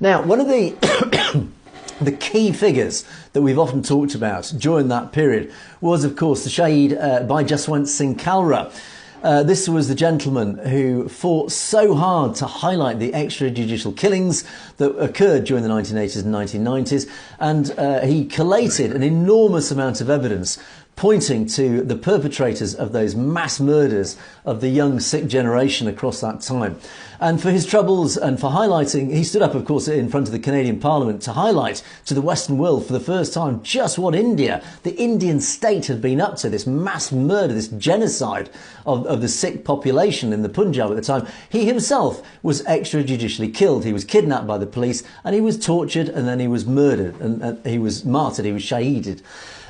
Now, one of the the key figures that we've often talked about during that period was, of course, the Shaheed Bhai Jaswant Singh Kalra. This was the gentleman who fought so hard to highlight the extrajudicial killings that occurred during the 1980s and 1990s, and he collated an enormous amount of evidence pointing to the perpetrators of those mass murders of the young Sikh generation across that time. And for his troubles and for highlighting, he stood up, of course, in front of the Canadian Parliament to highlight to the Western world for the first time just what India, the Indian state, had been up to, this mass murder, this genocide of the Sikh population in the Punjab at the time. He himself was extrajudicially killed. He was kidnapped by the police and he was tortured and then he was murdered and he was martyred, he was shaheeded.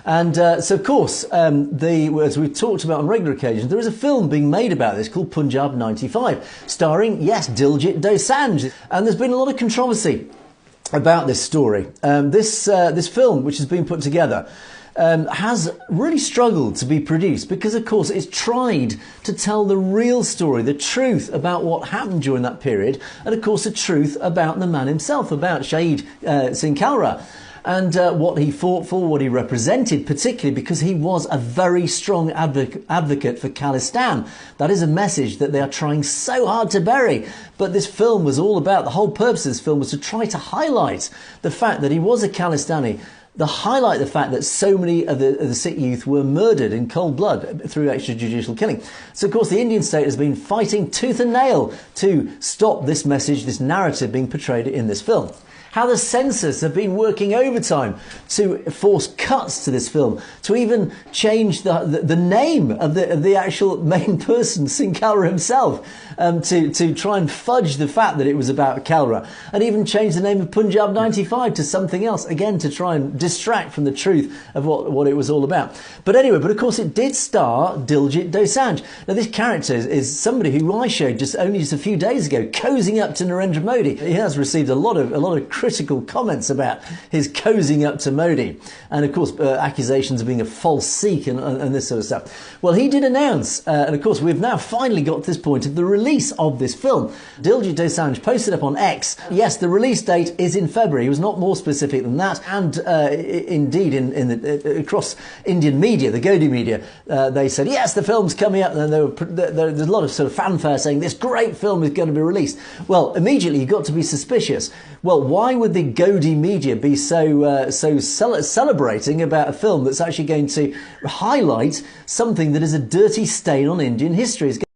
And so, of course, as we've talked about on regular occasions, there is a film being made about this called Punjab 95, starring, yes, Diljit Dosanjh. And there's been a lot of controversy about this story. This film, which has been put together, has really struggled to be produced because, of course, it's tried to tell the real story, the truth about what happened during that period, and, of course, the truth about the man himself, about Shaheed Singh Kalra. And what he fought for, what he represented, particularly because he was a very strong advocate for Khalistan. That is a message that they are trying so hard to bury. But this film was all about, the whole purpose of this film was to try to highlight the fact that he was a Khalistani, highlight the fact that so many of the Sikh youth were murdered in cold blood through extrajudicial killing. So, of course, the Indian state has been fighting tooth and nail to stop this message, this narrative being portrayed in this film. How the censors have been working overtime to force cuts to this film, to even change the name of the actual main person, Singh Kalra himself, to try and fudge the fact that it was about Kalra, and even change the name of Punjab 95 to something else, again to try and distract from the truth of what it was all about. But anyway, of course it did star Diljit Dosanjh. Now this character is somebody who I showed only just a few days ago, cozying up to Narendra Modi. He has received a lot of critical comments about his cozying up to Modi, and of course accusations of being a false Sikh and this sort of stuff. Well, he did announce, and of course we've now finally got to this point of the release of this film. Diljit Dosanjh posted up on X, yes, the release date is in February. He was not more specific than that, and indeed across Indian media, the Gaudiya media, they said yes, the film's coming up, and there's a lot of sort of fanfare saying this great film is going to be released. Well, immediately you got to be suspicious. Well, why would the Gaudiya media be so celebrating about a film that's actually going to highlight something that is a dirty stain on Indian history?